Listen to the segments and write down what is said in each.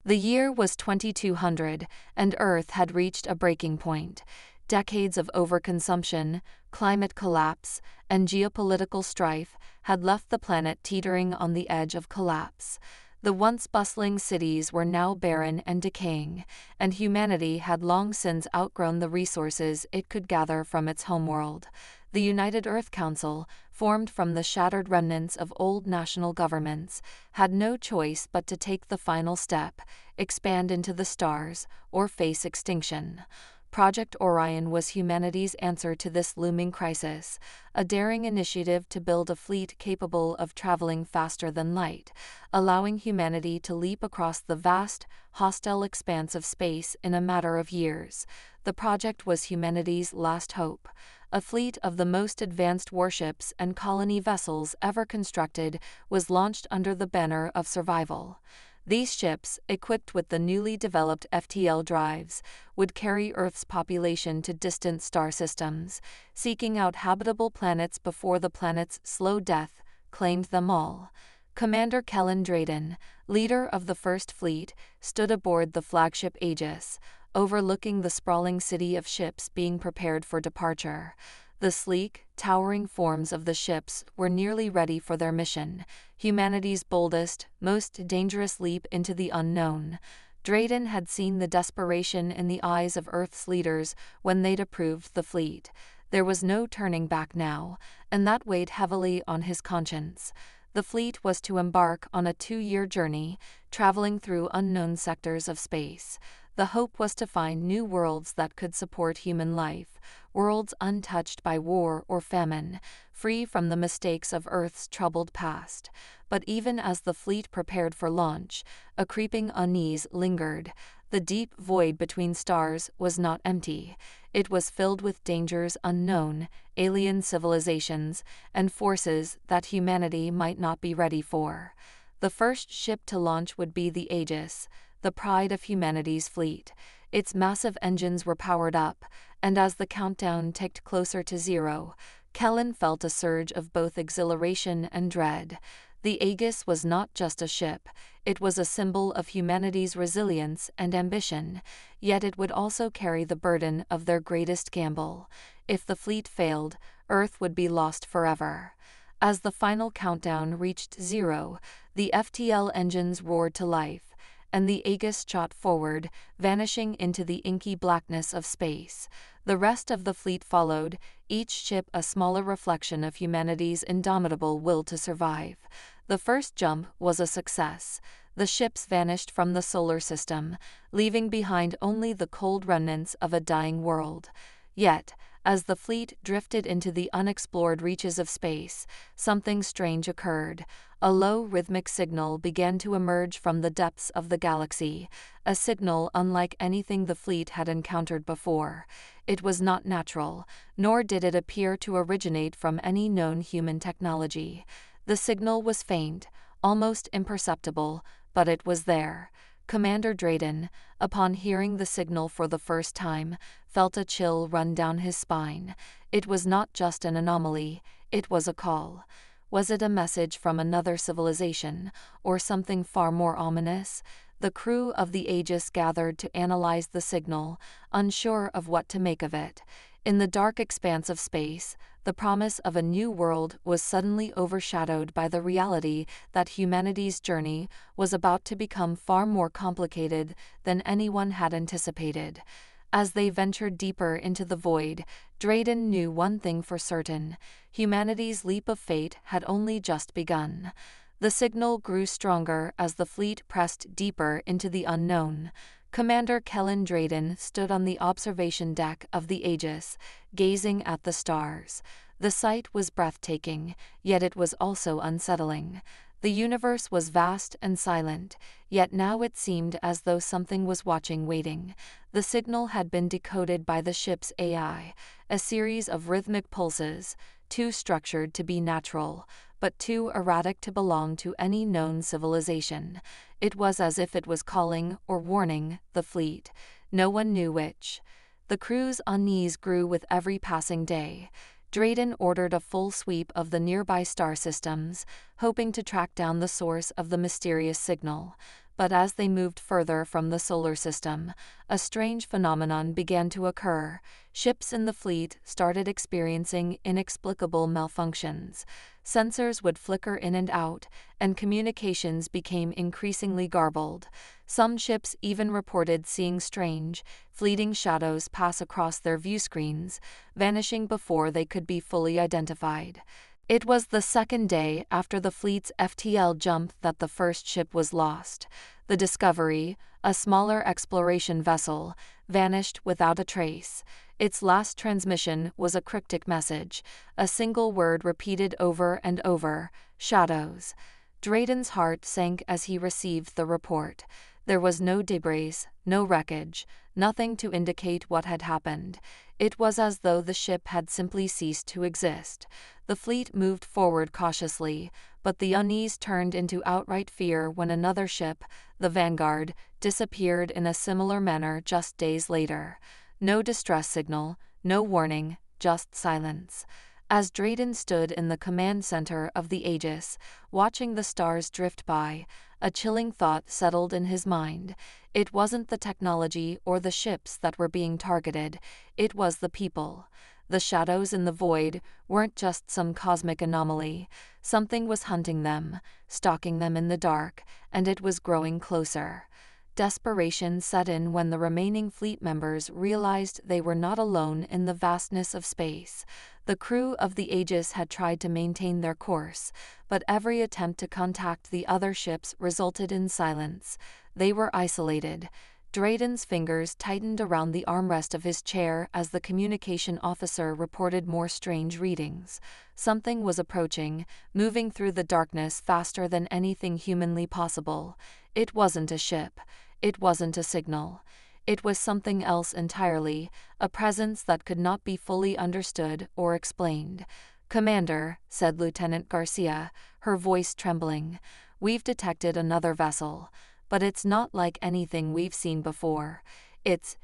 The year was 2200, and Earth had reached a breaking point. Decades of overconsumption, climate collapse, and geopolitical strife had left the planet teetering on the edge of collapse. The once bustling cities were now barren and decaying, and humanity had long since outgrown the resources it could gather from its homeworld. The United Earth Council, formed from the shattered remnants of old national governments, had no choice but to take the final step, expand into the stars, or face extinction. Project Orion was humanity's answer to this looming crisis, a daring initiative to build a fleet capable of traveling faster than light, allowing humanity to leap across the vast, hostile expanse of space in a matter of years. The project was humanity's last hope. A fleet of the most advanced warships and colony vessels ever constructed was launched under the banner of survival. These ships, equipped with the newly developed FTL drives, would carry Earth's population to distant star systems, seeking out habitable planets before the planet's slow death claimed them all. Commander Kellen Drayden, leader of the First Fleet, stood aboard the flagship Aegis, overlooking the sprawling city of ships being prepared for departure. The sleek, towering forms of the ships were nearly ready for their mission, humanity's boldest, most dangerous leap into the unknown. Drayden had seen the desperation in the eyes of Earth's leaders when they'd approved the fleet. There was no turning back now, and that weighed heavily on his conscience. The fleet was to embark on a 2-year journey, traveling through unknown sectors of space. The hope was to find new worlds that could support human life, worlds untouched by war or famine, free from the mistakes of Earth's troubled past. But even as the fleet prepared for launch, a creeping unease lingered. The deep void between stars was not empty. It was filled with dangers unknown, alien civilizations, and forces that humanity might not be ready for. The first ship to launch would be the Aegis, the pride of humanity's fleet. Its massive engines were powered up, and as the countdown ticked closer to zero, Kellen felt a surge of both exhilaration and dread. The Aegis was not just a ship, it was a symbol of humanity's resilience and ambition, yet it would also carry the burden of their greatest gamble. If the fleet failed, Earth would be lost forever. As the final countdown reached zero, the FTL engines roared to life, and the Aegis shot forward, vanishing into the inky blackness of space. The rest of the fleet followed, each ship a smaller reflection of humanity's indomitable will to survive. The first jump was a success. The ships vanished from the solar system, leaving behind only the cold remnants of a dying world. Yet, as the fleet drifted into the unexplored reaches of space, something strange occurred. A low rhythmic signal began to emerge from the depths of the galaxy, a signal unlike anything the fleet had encountered before. It was not natural, nor did it appear to originate from any known human technology. The signal was faint, almost imperceptible, but it was there. Commander Drayden, upon hearing the signal for the first time, felt a chill run down his spine. It was not just an anomaly, it was a call. Was it a message from another civilization, or something far more ominous? The crew of the Aegis gathered to analyze the signal, unsure of what to make of it. In the dark expanse of space, the promise of a new world was suddenly overshadowed by the reality that humanity's journey was about to become far more complicated than anyone had anticipated. As they ventured deeper into the void, Drayden knew one thing for certain: humanity's leap of fate had only just begun. The signal grew stronger as the fleet pressed deeper into the unknown. Commander Kellen Drayden stood on the observation deck of the Aegis, gazing at the stars. The sight was breathtaking, yet it was also unsettling. The universe was vast and silent, yet now it seemed as though something was watching, waiting. The signal had been decoded by the ship's AI, a series of rhythmic pulses, too structured to be natural, but too erratic to belong to any known civilization. It was as if it was calling or warning the fleet. No one knew which. The crew's unease grew with every passing day. Drayden ordered a full sweep of the nearby star systems, hoping to track down the source of the mysterious signal. But as they moved further from the solar system, a strange phenomenon began to occur. Ships in the fleet started experiencing inexplicable malfunctions. Sensors would flicker in and out, and communications became increasingly garbled. Some ships even reported seeing strange, fleeting shadows pass across their viewscreens, vanishing before they could be fully identified. It was the second day after the fleet's FTL jump that the first ship was lost. The Discovery, a smaller exploration vessel, vanished without a trace. Its last transmission was a cryptic message, a single word repeated over and over: shadows. Drayden's heart sank as he received the report. There was no debris, no wreckage, nothing to indicate what had happened. It was as though the ship had simply ceased to exist. The fleet moved forward cautiously, but the unease turned into outright fear when another ship, the Vanguard, disappeared in a similar manner just days later. No distress signal, no warning, just silence. As Drayden stood in the command center of the Aegis, watching the stars drift by, a chilling thought settled in his mind. It wasn't the technology or the ships that were being targeted, it was the people. The shadows in the void weren't just some cosmic anomaly. Something was hunting them, stalking them in the dark, and it was growing closer. Desperation set in when the remaining fleet members realized they were not alone in the vastness of space. The crew of the Aegis had tried to maintain their course, but every attempt to contact the other ships resulted in silence. They were isolated. Drayden's fingers tightened around the armrest of his chair as the communication officer reported more strange readings. Something was approaching, moving through the darkness faster than anything humanly possible. It wasn't a ship. It wasn't a signal. It was something else entirely, a presence that could not be fully understood or explained. "Commander," said Lieutenant Garcia, her voice trembling, "we've detected another vessel. But it's not like anything we've seen before. It's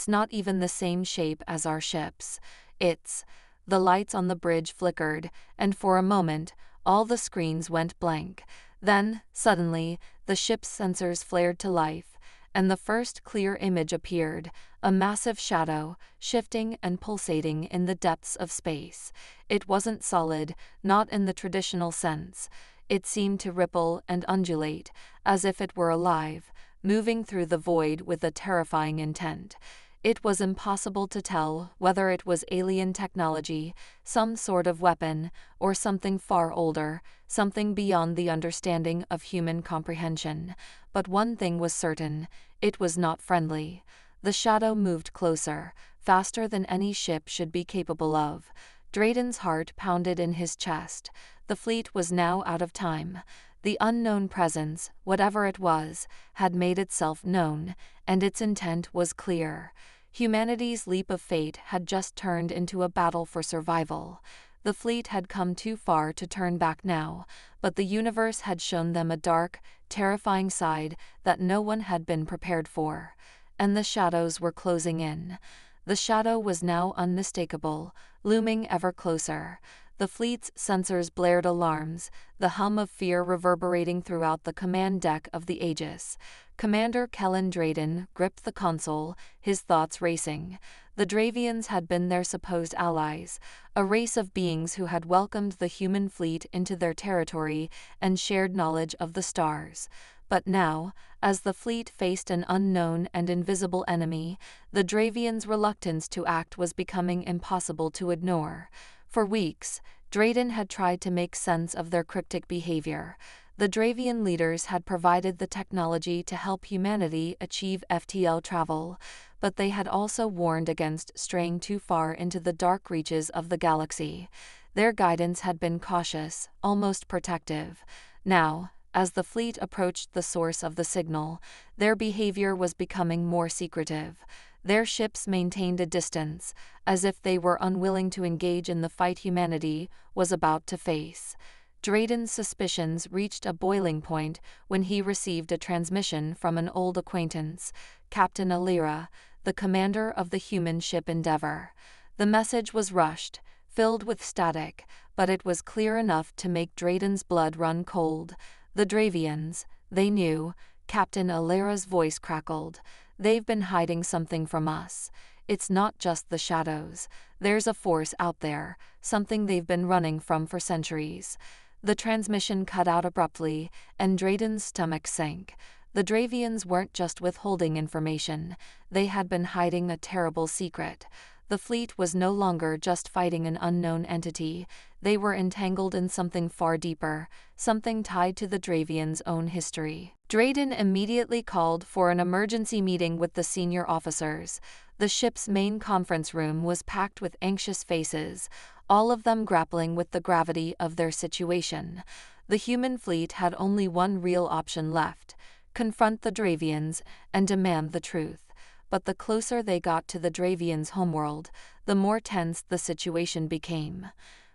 not even the same shape as our ships. The lights on the bridge flickered, and for a moment, all the screens went blank. Then, suddenly, the ship's sensors flared to life, and the first clear image appeared, a massive shadow, shifting and pulsating in the depths of space. It wasn't solid, not in the traditional sense. It seemed to ripple and undulate, as if it were alive, moving through the void with a terrifying intent. It was impossible to tell whether it was alien technology, some sort of weapon, or something far older, something beyond the understanding of human comprehension. But one thing was certain: it was not friendly. The shadow moved closer, faster than any ship should be capable of. Drayden's heart pounded in his chest. The fleet was now out of time. The unknown presence, whatever it was, had made itself known, and its intent was clear. Humanity's leap of fate had just turned into a battle for survival. The fleet had come too far to turn back now, but the universe had shown them a dark, terrifying side that no one had been prepared for. And the shadows were closing in. The shadow was now unmistakable, looming ever closer. The fleet's sensors blared alarms, the hum of fear reverberating throughout the command deck of the Aegis. Commander Kellen Drayden gripped the console, his thoughts racing. The Dravians had been their supposed allies, a race of beings who had welcomed the human fleet into their territory and shared knowledge of the stars. But now, as the fleet faced an unknown and invisible enemy, the Dravians' reluctance to act was becoming impossible to ignore. For weeks, Drayden had tried to make sense of their cryptic behavior. The Dravian leaders had provided the technology to help humanity achieve FTL travel, but they had also warned against straying too far into the dark reaches of the galaxy. Their guidance had been cautious, almost protective. Now, as the fleet approached the source of the signal, their behavior was becoming more secretive. Their ships maintained a distance, as if they were unwilling to engage in the fight humanity was about to face. Drayden's suspicions reached a boiling point when he received a transmission from an old acquaintance, Captain Alira, the commander of the human ship Endeavor. The message was rushed, filled with static, but it was clear enough to make Drayden's blood run cold. The Dravians, they knew, Captain Alera's voice crackled. They've been hiding something from us. It's not just the shadows. There's a force out there, something they've been running from for centuries. The transmission cut out abruptly, and Drayden's stomach sank. The Dravians weren't just withholding information, they had been hiding a terrible secret. The fleet was no longer just fighting an unknown entity, they were entangled in something far deeper, something tied to the Dravians' own history. Drayden immediately called for an emergency meeting with the senior officers. The ship's main conference room was packed with anxious faces, all of them grappling with the gravity of their situation. The human fleet had only one real option left: confront the Dravians and demand the truth. But the closer they got to the Dravians' homeworld, the more tense the situation became.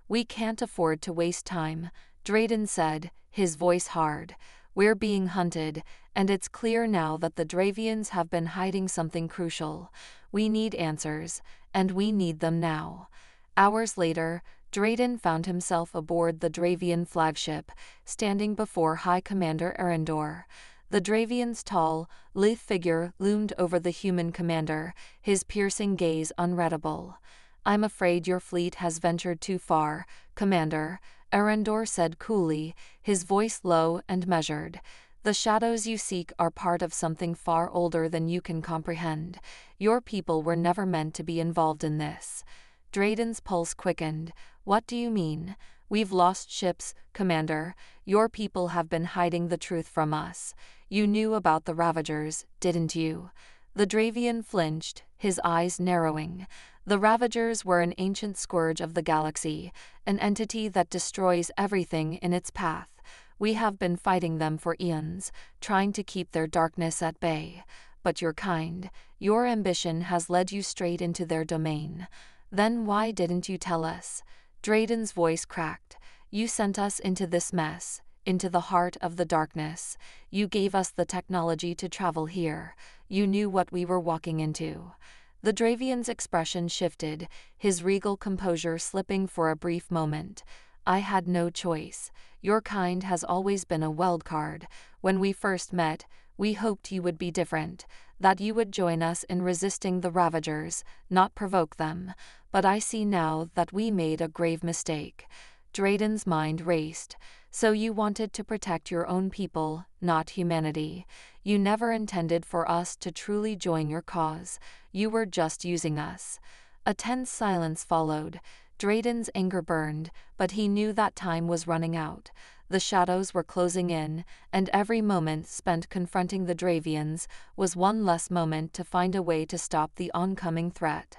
"We can't afford to waste time," Drayden said, his voice hard. "We're being hunted, and it's clear now that the Dravians have been hiding something crucial. We need answers, and we need them now." Hours later, Drayden found himself aboard the Dravian flagship, standing before High Commander Arendor. The Dravian's tall, lithe figure loomed over the human commander, his piercing gaze unreadable. "I'm afraid your fleet has ventured too far, Commander," Arendor said coolly, his voice low and measured. "The shadows you seek are part of something far older than you can comprehend. Your people were never meant to be involved in this." Drayden's pulse quickened. "What do you mean?" "We've lost ships, Commander. Your people have been hiding the truth from us. You knew about the Ravagers, didn't you?" The Dravian flinched, his eyes narrowing. The Ravagers were an ancient scourge of the galaxy, an entity that destroys everything in its path. We have been fighting them for eons, trying to keep their darkness at bay. But your ambition has led you straight into their domain. Then why didn't you tell us? Drayden's voice cracked. "You sent us into this mess, into the heart of the darkness. You gave us the technology to travel here. You knew what we were walking into." The Dravian's expression shifted, his regal composure slipping for a brief moment. "I had no choice. Your kind has always been a wild card. When we first met, we hoped you would be different, that you would join us in resisting the Ravagers, not provoke them. But I see now that we made a grave mistake." Drayden's mind raced. "So you wanted to protect your own people, not humanity. You never intended for us to truly join your cause. You were just using us." A tense silence followed. Drayden's anger burned, but he knew that time was running out. The shadows were closing in, and every moment spent confronting the Dravians was one less moment to find a way to stop the oncoming threat.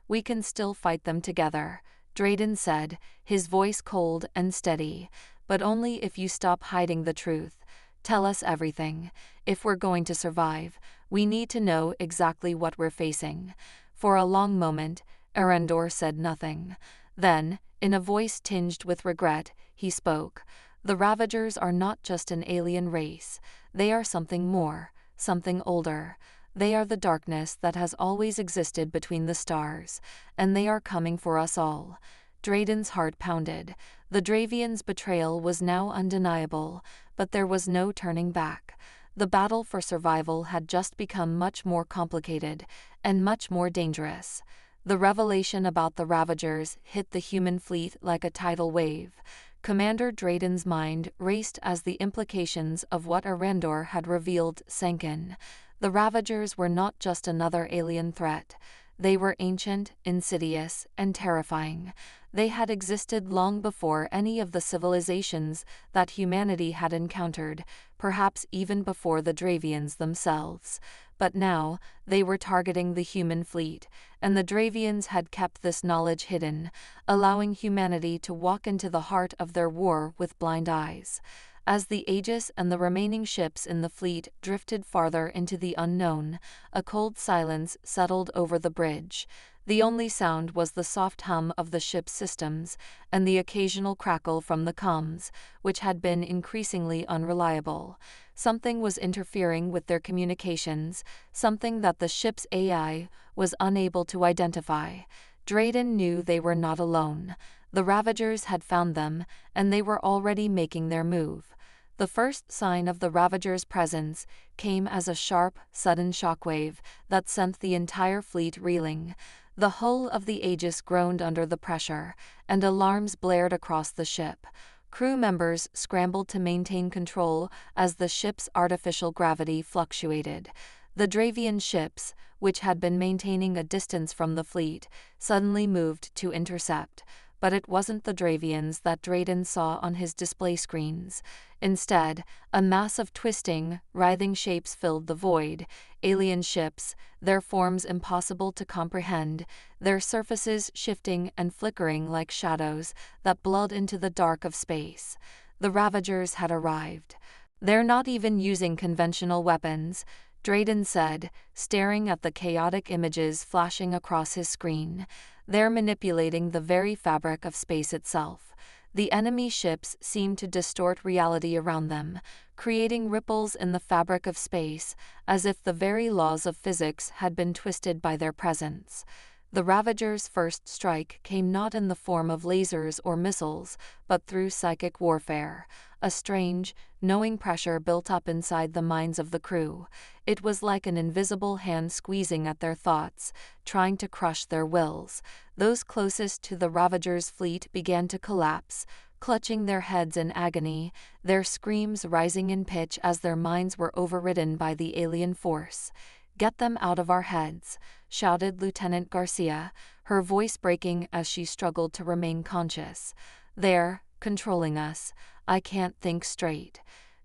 "We can still fight them together," Drayden said, his voice cold and steady. "But only if you stop hiding the truth. Tell us everything. If we're going to survive, we need to know exactly what we're facing." For a long moment, Arendor said nothing. Then, in a voice tinged with regret, he spoke. "The Ravagers are not just an alien race. They are something more, something older. They are the darkness that has always existed between the stars, and they are coming for us all." Drayden's heart pounded. The Dravians' betrayal was now undeniable, but there was no turning back. The battle for survival had just become much more complicated, and much more dangerous. The revelation about the Ravagers hit the human fleet like a tidal wave. Commander Drayden's mind raced as the implications of what Arendor had revealed sank in. The Ravagers were not just another alien threat. They were ancient, insidious, and terrifying. They had existed long before any of the civilizations that humanity had encountered, perhaps even before the Dravians themselves. But now, they were targeting the human fleet, and the Dravians had kept this knowledge hidden, allowing humanity to walk into the heart of their war with blind eyes. As the Aegis and the remaining ships in the fleet drifted farther into the unknown, a cold silence settled over the bridge. The only sound was the soft hum of the ship's systems, and the occasional crackle from the comms, which had been increasingly unreliable. Something was interfering with their communications, something that the ship's AI was unable to identify. Drayden knew they were not alone. The Ravagers had found them, and they were already making their move. The first sign of the Ravagers' presence came as a sharp, sudden shockwave that sent the entire fleet reeling. The hull of the Aegis groaned under the pressure, and alarms blared across the ship. Crew members scrambled to maintain control as the ship's artificial gravity fluctuated. The Dravian ships, which had been maintaining a distance from the fleet, suddenly moved to intercept. But it wasn't the Dravians that Drayden saw on his display screens. Instead, a mass of twisting, writhing shapes filled the void. Alien ships, their forms impossible to comprehend, their surfaces shifting and flickering like shadows that bled into the dark of space. The Ravagers had arrived. "They're not even using conventional weapons," Drayden said, staring at the chaotic images flashing across his screen. "They're manipulating the very fabric of space itself." The enemy ships seemed to distort reality around them, creating ripples in the fabric of space, as if the very laws of physics had been twisted by their presence. The Ravagers' first strike came not in the form of lasers or missiles, but through psychic warfare. A strange, knowing pressure built up inside the minds of the crew. It was like an invisible hand squeezing at their thoughts, trying to crush their wills. Those closest to the Ravagers' fleet began to collapse, clutching their heads in agony, their screams rising in pitch as their minds were overridden by the alien force. "Get them out of our heads," shouted Lieutenant Garcia, her voice breaking as she struggled to remain conscious. "They're controlling us. I can't think straight."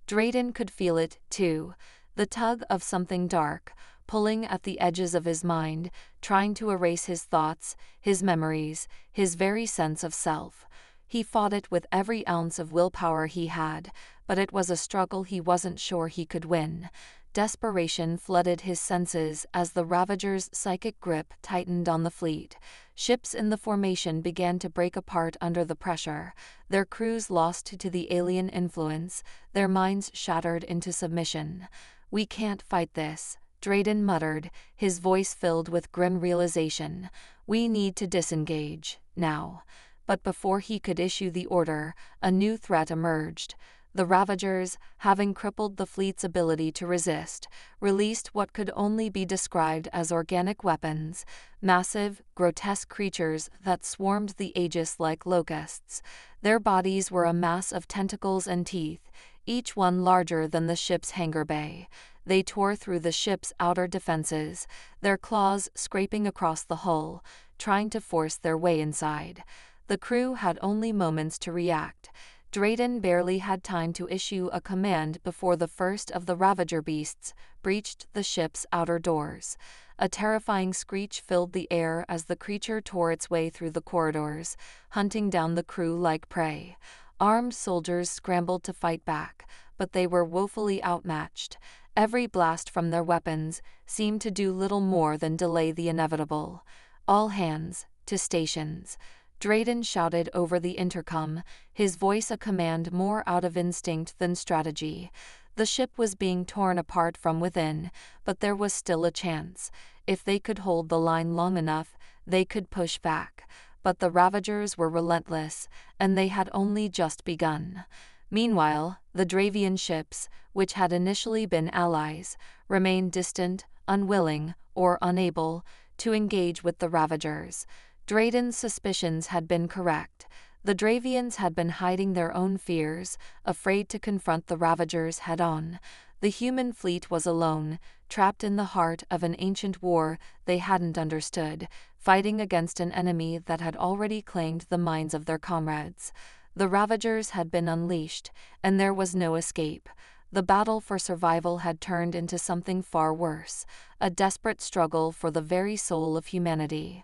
Drayden could feel it, too, the tug of something dark, pulling at the edges of his mind, trying to erase his thoughts, his memories, his very sense of self. He fought it with every ounce of willpower he had, but it was a struggle he wasn't sure he could win. Desperation flooded his senses as the Ravagers' psychic grip tightened on the fleet. Ships in the formation began to break apart under the pressure, their crews lost to the alien influence, their minds shattered into submission. "We can't fight this," Drayden muttered, his voice filled with grim realization. "We need to disengage, now." But before he could issue the order, a new threat emerged. The Ravagers, having crippled the fleet's ability to resist, released what could only be described as organic weapons, massive, grotesque creatures that swarmed the Aegis like locusts. Their bodies were a mass of tentacles and teeth, each one larger than the ship's hangar bay. They tore through the ship's outer defenses, their claws scraping across the hull, trying to force their way inside. The crew had only moments to react. Drayden barely had time to issue a command before the first of the Ravager beasts breached the ship's outer doors. A terrifying screech filled the air as the creature tore its way through the corridors, hunting down the crew like prey. Armed soldiers scrambled to fight back, but they were woefully outmatched. Every blast from their weapons seemed to do little more than delay the inevitable. "All hands, to stations," Drayden shouted over the intercom, his voice a command more out of instinct than strategy. The ship was being torn apart from within, but there was still a chance. If they could hold the line long enough, they could push back. But the Ravagers were relentless, and they had only just begun. Meanwhile, the Dravian ships, which had initially been allies, remained distant, unwilling, or unable to engage with the Ravagers. Drayden's suspicions had been correct. The Dravians had been hiding their own fears, afraid to confront the Ravagers head-on. The human fleet was alone, trapped in the heart of an ancient war they hadn't understood, fighting against an enemy that had already claimed the minds of their comrades. The Ravagers had been unleashed, and there was no escape. The battle for survival had turned into something far worse, a desperate struggle for the very soul of humanity.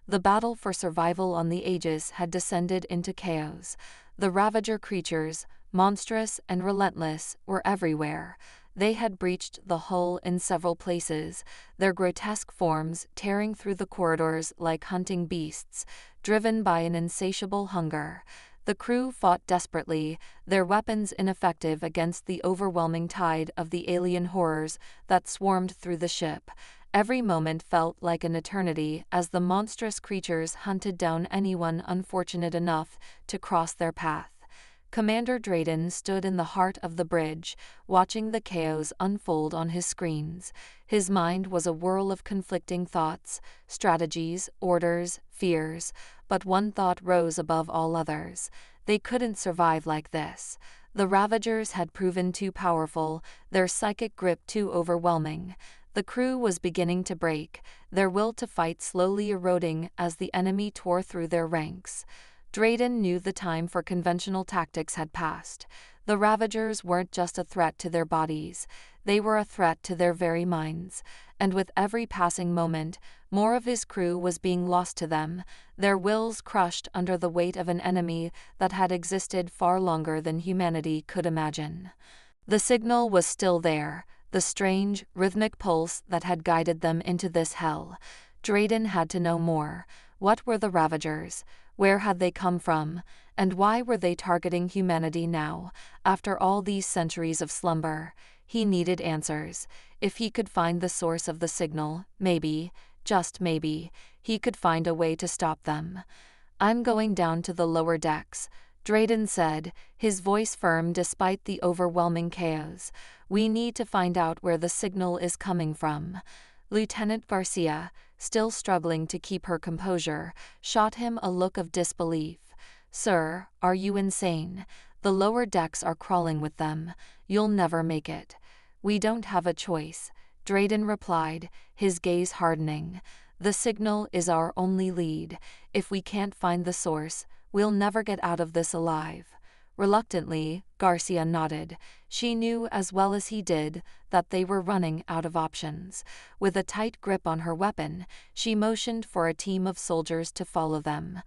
The battle for survival on the Aegis had descended into chaos. The Ravager creatures, monstrous and relentless, were everywhere. They had breached the hull in several places, their grotesque forms tearing through the corridors like hunting beasts, driven by an insatiable hunger. The crew fought desperately, their weapons ineffective against the overwhelming tide of the alien horrors that swarmed through the ship. Every moment felt like an eternity as the monstrous creatures hunted down anyone unfortunate enough to cross their path. Commander Drayden stood in the heart of the bridge, watching the chaos unfold on his screens. His mind was a whirl of conflicting thoughts, strategies, orders, fears, but one thought rose above all others. They couldn't survive like this. The Ravagers had proven too powerful, their psychic grip too overwhelming. The crew was beginning to break, their will to fight slowly eroding as the enemy tore through their ranks. Drayden knew the time for conventional tactics had passed. The Ravagers weren't just a threat to their bodies, they were a threat to their very minds, and with every passing moment, more of his crew was being lost to them, their wills crushed under the weight of an enemy that had existed far longer than humanity could imagine. The signal was still there, the strange, rhythmic pulse that had guided them into this hell. Drayden had to know more. What were the Ravagers? Where had they come from? And why were they targeting humanity now, after all these centuries of slumber? He needed answers. If he could find the source of the signal, maybe, just maybe, he could find a way to stop them. "I'm going down to the lower decks," Drayden said, his voice firm despite the overwhelming chaos. "We need to find out where the signal is coming from." Lieutenant Garcia, still struggling to keep her composure, shot him a look of disbelief. "Sir, are you insane? The lower decks are crawling with them. You'll never make it." "We don't have a choice," Drayden replied, his gaze hardening. "The signal is our only lead. If we can't find the source, we'll never get out of this alive." Reluctantly, Garcia nodded. She knew as well as he did that they were running out of options. With a tight grip on her weapon, she motioned for a team of soldiers to follow them.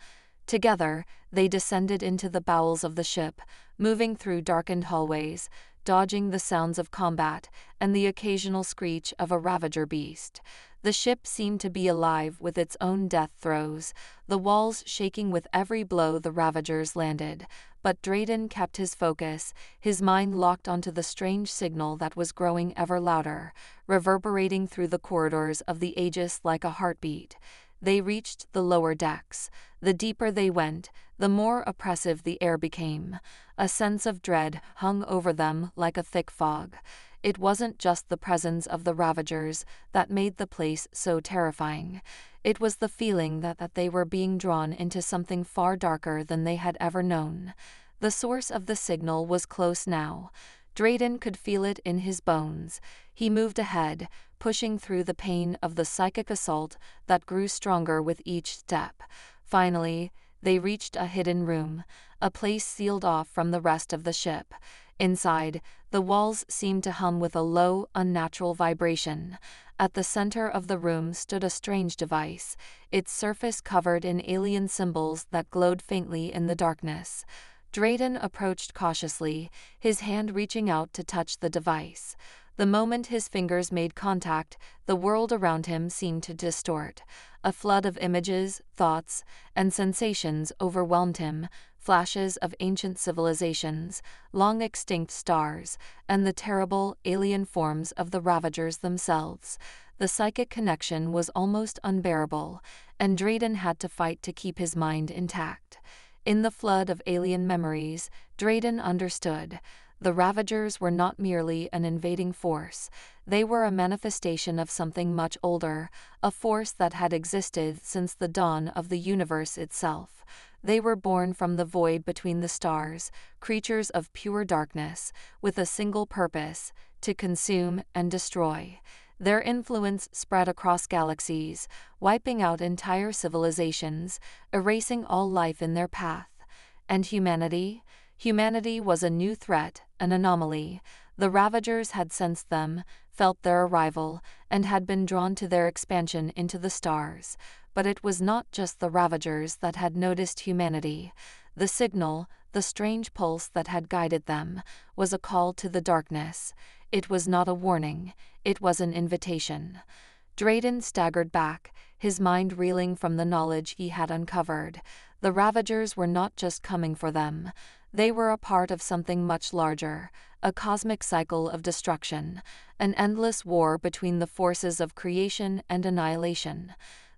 Together, they descended into the bowels of the ship, moving through darkened hallways, dodging the sounds of combat and the occasional screech of a Ravager beast. The ship seemed to be alive with its own death throes, the walls shaking with every blow the Ravagers landed. But Drayden kept his focus, his mind locked onto the strange signal that was growing ever louder, reverberating through the corridors of the Aegis like a heartbeat. They reached the lower decks. The deeper they went, the more oppressive the air became. A sense of dread hung over them like a thick fog. It wasn't just the presence of the Ravagers that made the place so terrifying. It was the feeling that they were being drawn into something far darker than they had ever known. The source of the signal was close now. Drayden could feel it in his bones. He moved ahead, pushing through the pain of the psychic assault that grew stronger with each step. Finally, they reached a hidden room, a place sealed off from the rest of the ship. Inside, the walls seemed to hum with a low, unnatural vibration. At the center of the room stood a strange device, its surface covered in alien symbols that glowed faintly in the darkness. Drayden approached cautiously, his hand reaching out to touch the device. The moment his fingers made contact, the world around him seemed to distort. A flood of images, thoughts, and sensations overwhelmed him, flashes of ancient civilizations, long-extinct stars, and the terrible, alien forms of the Ravagers themselves. The psychic connection was almost unbearable, and Drayden had to fight to keep his mind intact. In the flood of alien memories, Drayden understood. The Ravagers were not merely an invading force, they were a manifestation of something much older, a force that had existed since the dawn of the universe itself. They were born from the void between the stars, creatures of pure darkness, with a single purpose: to consume and destroy. Their influence spread across galaxies, wiping out entire civilizations, erasing all life in their path. And humanity? Humanity was a new threat, an anomaly. The Ravagers had sensed them, felt their arrival, and had been drawn to their expansion into the stars. But it was not just the Ravagers that had noticed humanity. The signal, the strange pulse that had guided them, was a call to the darkness. It was not a warning, it was an invitation. Drayden staggered back, his mind reeling from the knowledge he had uncovered. The Ravagers were not just coming for them. They were a part of something much larger, a cosmic cycle of destruction, an endless war between the forces of creation and annihilation.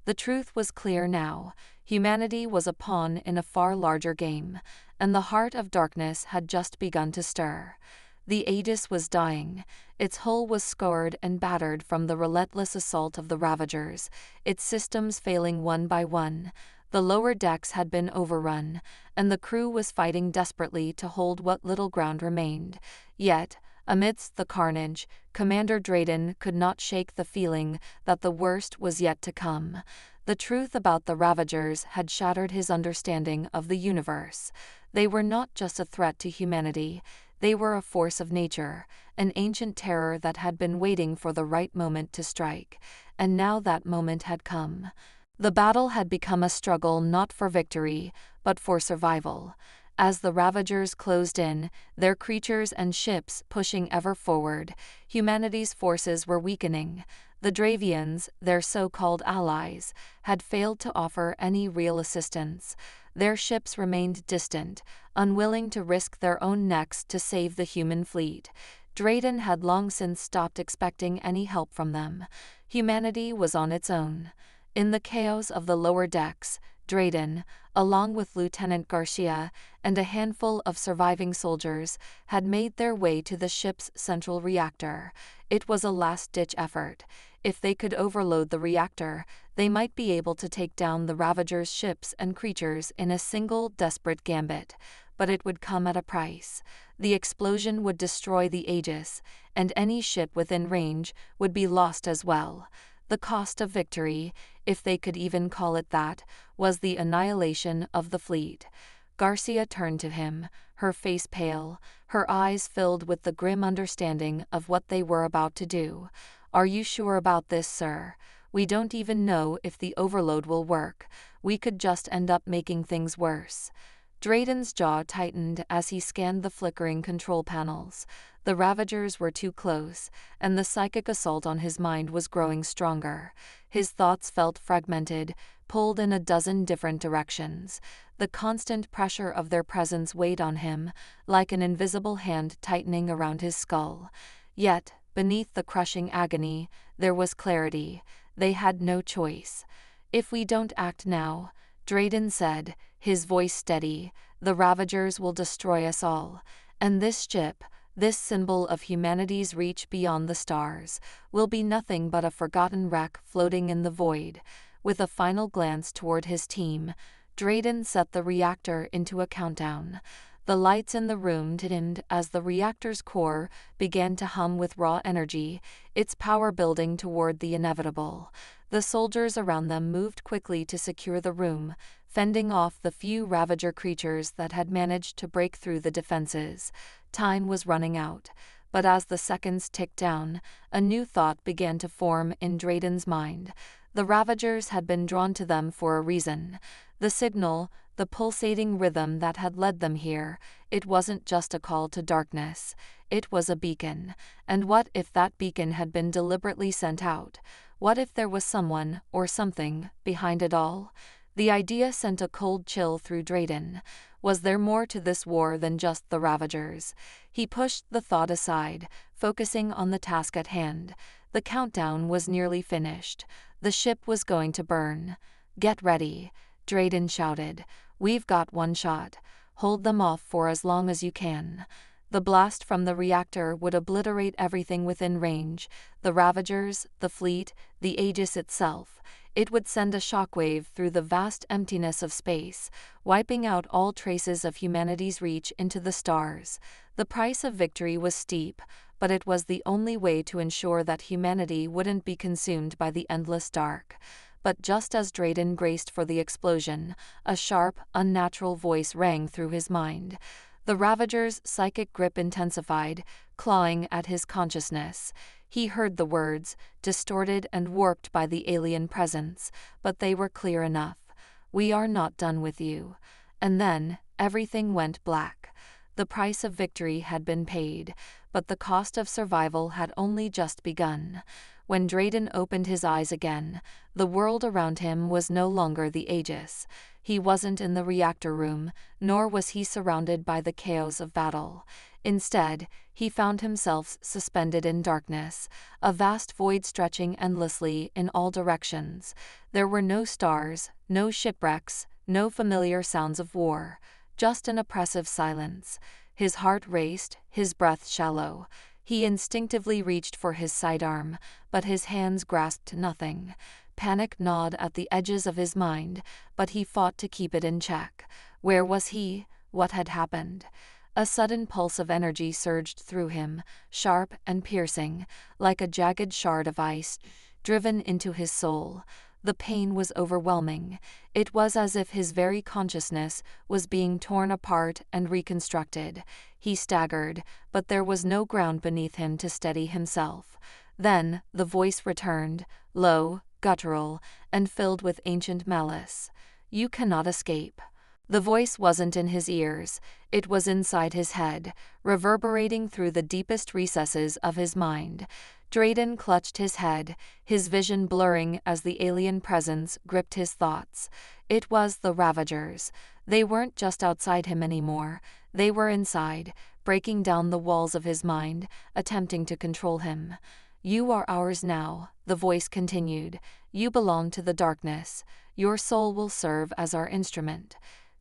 The truth was clear now. Humanity was a pawn in a far larger game, and the heart of darkness had just begun to stir. The Aegis was dying. Its hull was scarred and battered from the relentless assault of the Ravagers, its systems failing one by one. The lower decks had been overrun, and the crew was fighting desperately to hold what little ground remained. Yet, amidst the carnage, Commander Drayden could not shake the feeling that the worst was yet to come. The truth about the Ravagers had shattered his understanding of the universe. They were not just a threat to humanity. They were a force of nature, an ancient terror that had been waiting for the right moment to strike. And now that moment had come. The battle had become a struggle not for victory, but for survival. As the Ravagers closed in, their creatures and ships pushing ever forward, humanity's forces were weakening. The Dravians, their so-called allies, had failed to offer any real assistance. Their ships remained distant, unwilling to risk their own necks to save the human fleet. Drayden had long since stopped expecting any help from them. Humanity was on its own. In the chaos of the lower decks, Drayden, along with Lieutenant Garcia and a handful of surviving soldiers, had made their way to the ship's central reactor. It was a last-ditch effort. If they could overload the reactor, they might be able to take down the Ravagers' ships and creatures in a single desperate gambit. But it would come at a price. The explosion would destroy the Aegis, and any ship within range would be lost as well. The cost of victory, if they could even call it that, was the annihilation of the fleet. Garcia turned to him, her face pale, her eyes filled with the grim understanding of what they were about to do. "Are you sure about this, sir? We don't even know if the overload will work. We could just end up making things worse." Drayden's jaw tightened as he scanned the flickering control panels. The Ravagers were too close, and the psychic assault on his mind was growing stronger. His thoughts felt fragmented, pulled in a dozen different directions. The constant pressure of their presence weighed on him, like an invisible hand tightening around his skull. Yet, beneath the crushing agony, there was clarity. They had no choice. "If we don't act now," Drayden said, his voice steady, "the Ravagers will destroy us all. And this ship, this symbol of humanity's reach beyond the stars, will be nothing but a forgotten wreck floating in the void." With a final glance toward his team, Drayden set the reactor into a countdown. The lights in the room dimmed as the reactor's core began to hum with raw energy, its power building toward the inevitable. The soldiers around them moved quickly to secure the room, fending off the few Ravager creatures that had managed to break through the defenses. Time was running out, but as the seconds ticked down, a new thought began to form in Drayden's mind. The Ravagers had been drawn to them for a reason. The signal, the pulsating rhythm that had led them here, it wasn't just a call to darkness. It was a beacon. And what if that beacon had been deliberately sent out? What if there was someone, or something, behind it all? The idea sent a cold chill through Drayden. Was there more to this war than just the Ravagers? He pushed the thought aside, focusing on the task at hand. The countdown was nearly finished. The ship was going to burn. "Get ready," Drayden shouted. "We've got one shot. Hold them off for as long as you can." The blast from the reactor would obliterate everything within range, the Ravagers, the fleet, the Aegis itself. It would send a shockwave through the vast emptiness of space, wiping out all traces of humanity's reach into the stars. The price of victory was steep, but it was the only way to ensure that humanity wouldn't be consumed by the endless dark. But just as Drayden braced for the explosion, a sharp, unnatural voice rang through his mind. The Ravager's psychic grip intensified, clawing at his consciousness. He heard the words, distorted and warped by the alien presence, but they were clear enough. "We are not done with you." And then, everything went black. The price of victory had been paid, but the cost of survival had only just begun. When Drayden opened his eyes again, the world around him was no longer the Aegis. He wasn't in the reactor room, nor was he surrounded by the chaos of battle. Instead, he found himself suspended in darkness, a vast void stretching endlessly in all directions. There were no stars, no shipwrecks, no familiar sounds of war, just an oppressive silence. His heart raced, his breath shallow. He instinctively reached for his sidearm, but his hands grasped nothing. Panic gnawed at the edges of his mind, but he fought to keep it in check. Where was he? What had happened? A sudden pulse of energy surged through him, sharp and piercing, like a jagged shard of ice, driven into his soul. The pain was overwhelming. It was as if his very consciousness was being torn apart and reconstructed. He staggered, but there was no ground beneath him to steady himself. Then, the voice returned, low, guttural, and filled with ancient malice. "You cannot escape." The voice wasn't in his ears, it was inside his head, reverberating through the deepest recesses of his mind. Drayden clutched his head, his vision blurring as the alien presence gripped his thoughts. It was the Ravagers. They weren't just outside him anymore, they were inside, breaking down the walls of his mind, attempting to control him. "You are ours now," the voice continued. "You belong to the darkness. Your soul will serve as our instrument."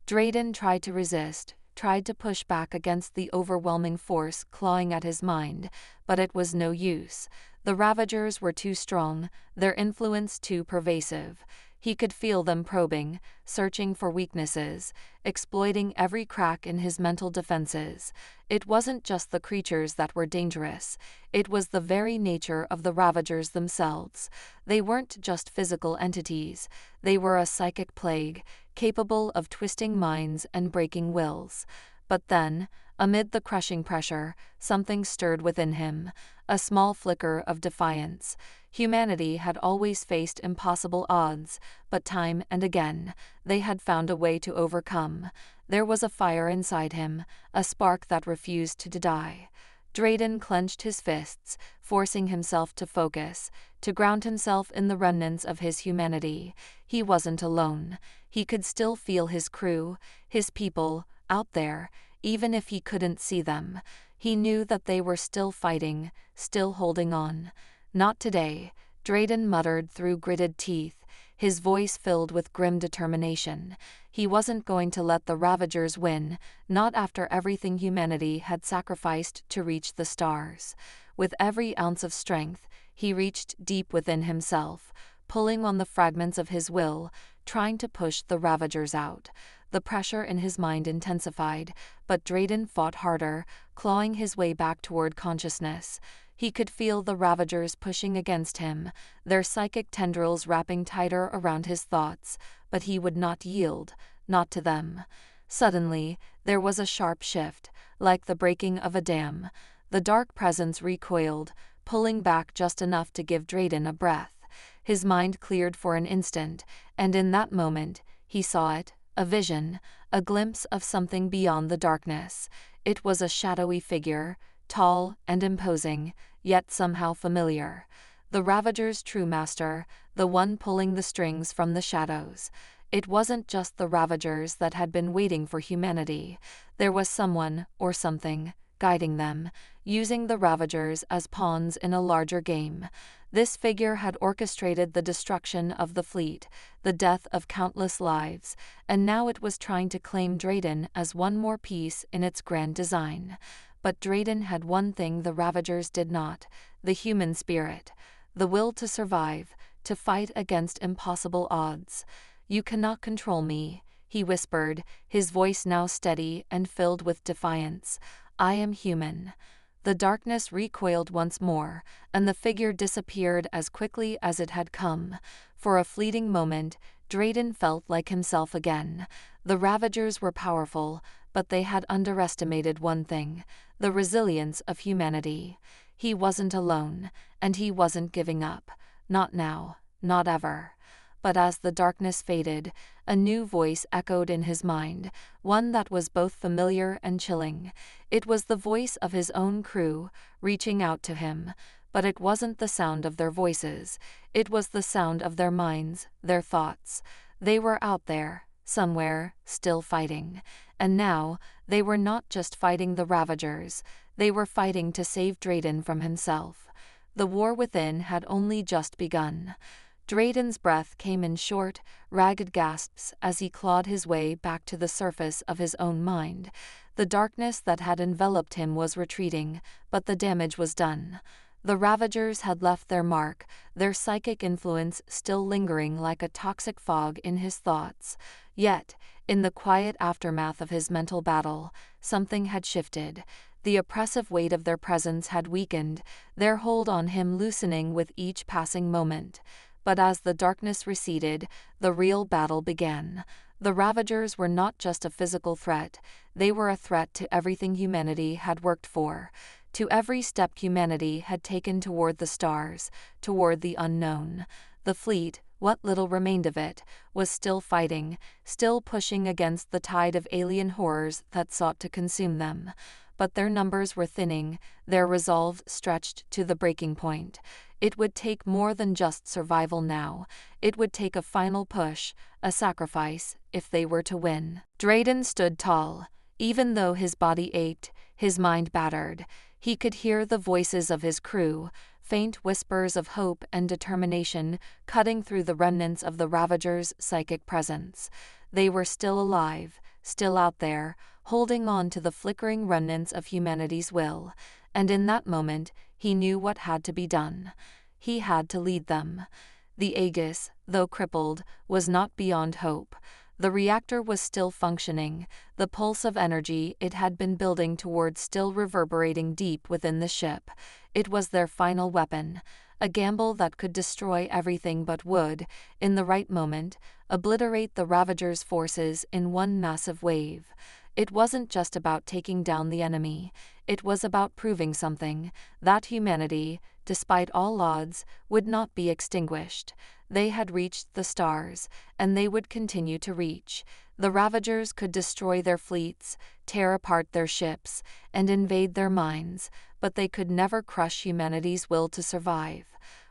Drayden tried to resist, tried to push back against the overwhelming force clawing at his mind, but it was no use. The Ravagers were too strong, their influence too pervasive. He could feel them probing, searching for weaknesses, exploiting every crack in his mental defenses. It wasn't just the creatures that were dangerous, it was the very nature of the Ravagers themselves. They weren't just physical entities, they were a psychic plague, capable of twisting minds and breaking wills. But then, amid the crushing pressure, something stirred within him, a small flicker of defiance. Humanity had always faced impossible odds, but time and again, they had found a way to overcome. There was a fire inside him, a spark that refused to die. Drayden clenched his fists, forcing himself to focus, to ground himself in the remnants of his humanity. He wasn't alone. He could still feel his crew, his people, out there, even if he couldn't see them. He knew that they were still fighting, still holding on. "Not today," Drayden muttered through gritted teeth, his voice filled with grim determination. He wasn't going to let the Ravagers win, not after everything humanity had sacrificed to reach the stars. With every ounce of strength, he reached deep within himself, pulling on the fragments of his will, trying to push the Ravagers out. The pressure in his mind intensified, but Drayden fought harder, clawing his way back toward consciousness. He could feel the Ravagers pushing against him, their psychic tendrils wrapping tighter around his thoughts, but he would not yield, not to them. Suddenly, there was a sharp shift, like the breaking of a dam. The dark presence recoiled, pulling back just enough to give Drayden a breath. His mind cleared for an instant, and in that moment, he saw it, a vision, a glimpse of something beyond the darkness. It was a shadowy figure, tall and imposing, yet somehow familiar. The Ravager's true master, the one pulling the strings from the shadows. It wasn't just the Ravagers that had been waiting for humanity. There was someone, or something, guiding them, using the Ravagers as pawns in a larger game. This figure had orchestrated the destruction of the fleet, the death of countless lives, and now it was trying to claim Drayden as one more piece in its grand design. But Drayden had one thing the Ravagers did not: the human spirit, the will to survive, to fight against impossible odds. "You cannot control me," he whispered, his voice now steady and filled with defiance. "I am human." The darkness recoiled once more, and the figure disappeared as quickly as it had come. For a fleeting moment, Drayden felt like himself again. The Ravagers were powerful, but they had underestimated one thing: the resilience of humanity. He wasn't alone, and he wasn't giving up. Not now, not ever. But as the darkness faded, a new voice echoed in his mind, one that was both familiar and chilling. It was the voice of his own crew, reaching out to him. But it wasn't the sound of their voices, it was the sound of their minds, their thoughts. They were out there, somewhere, still fighting. And now, they were not just fighting the Ravagers, they were fighting to save Drayden from himself. The war within had only just begun. Drayden's breath came in short, ragged gasps as he clawed his way back to the surface of his own mind. The darkness that had enveloped him was retreating, but the damage was done. The Ravagers had left their mark, their psychic influence still lingering like a toxic fog in his thoughts. Yet, in the quiet aftermath of his mental battle, something had shifted. The oppressive weight of their presence had weakened, their hold on him loosening with each passing moment. But as the darkness receded, the real battle began. The Ravagers were not just a physical threat, they were a threat to everything humanity had worked for, to every step humanity had taken toward the stars, toward the unknown. The fleet, what little remained of it, was still fighting, still pushing against the tide of alien horrors that sought to consume them. But their numbers were thinning, their resolve stretched to the breaking point. It would take more than just survival now. It would take a final push, a sacrifice, if they were to win. Drayden stood tall. Even though his body ached, his mind battered. He could hear the voices of his crew, faint whispers of hope and determination cutting through the remnants of the Ravagers' psychic presence. They were still alive, still out there, holding on to the flickering remnants of humanity's will. And in that moment, he knew what had to be done. He had to lead them. The Aegis, though crippled, was not beyond hope. The reactor was still functioning, the pulse of energy it had been building toward still reverberating deep within the ship. It was their final weapon, a gamble that could destroy everything but would, in the right moment, obliterate the Ravagers' forces in one massive wave. It wasn't just about taking down the enemy, it was about proving something, that humanity, despite all odds, would not be extinguished. They had reached the stars, and they would continue to reach. The Ravagers could destroy their fleets, tear apart their ships, and invade their minds, but they could never crush humanity's will to survive.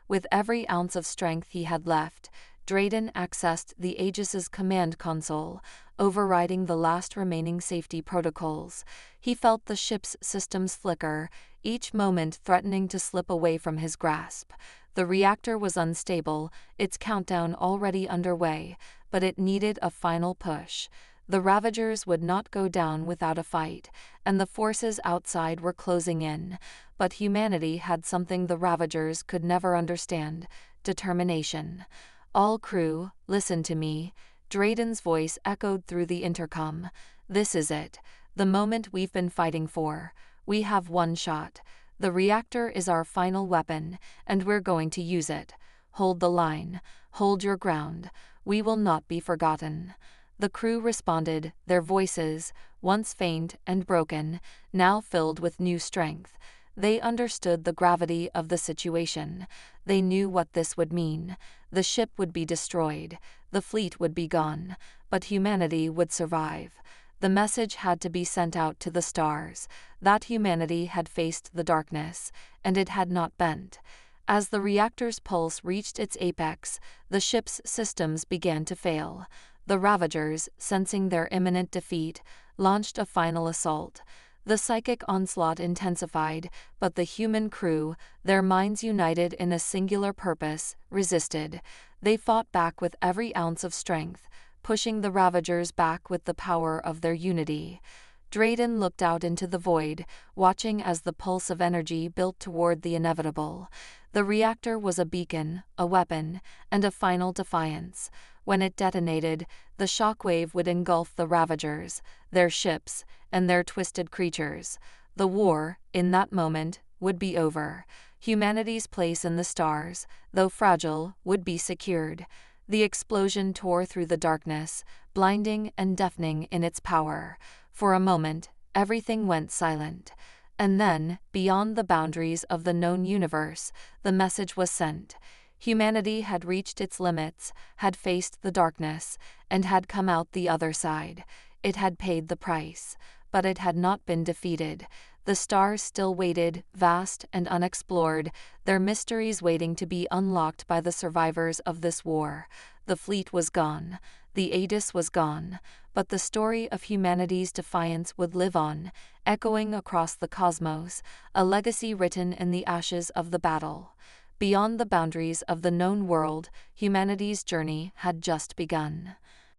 With every ounce of strength he had left, Drayden accessed the Aegis's command console, overriding the last remaining safety protocols. He felt the ship's systems flicker, each moment threatening to slip away from his grasp. The reactor was unstable, its countdown already underway, but it needed a final push. The Ravagers would not go down without a fight, and the forces outside were closing in. But humanity had something the Ravagers could never understand: determination. "All crew, listen to me," Drayden's voice echoed through the intercom. "This is it, the moment we've been fighting for. We have one shot. The reactor is our final weapon, and we're going to use it. Hold the line. Hold your ground. We will not be forgotten." The crew responded, their voices, once faint and broken, now filled with new strength. They understood the gravity of the situation. They knew what this would mean. The ship would be destroyed, the fleet would be gone, but humanity would survive. The message had to be sent out to the stars, that humanity had faced the darkness, and it had not bent. As the reactor's pulse reached its apex, the ship's systems began to fail. The Ravagers, sensing their imminent defeat, launched a final assault. The psychic onslaught intensified, but the human crew, their minds united in a singular purpose, resisted. They fought back with every ounce of strength, pushing the Ravagers back with the power of their unity. Drayden looked out into the void, watching as the pulse of energy built toward the inevitable. The reactor was a beacon, a weapon, and a final defiance. When it detonated, the shockwave would engulf the Ravagers, their ships, and their twisted creatures. The war, in that moment, would be over. Humanity's place in the stars, though fragile, would be secured. The explosion tore through the darkness, blinding and deafening in its power. For a moment, everything went silent. And then, beyond the boundaries of the known universe, the message was sent. Humanity had reached its limits, had faced the darkness, and had come out the other side. It had paid the price, but it had not been defeated. The stars still waited, vast and unexplored, their mysteries waiting to be unlocked by the survivors of this war. The fleet was gone. The Aegis was gone, but the story of humanity's defiance would live on, echoing across the cosmos, a legacy written in the ashes of the battle. Beyond the boundaries of the known world, humanity's journey had just begun.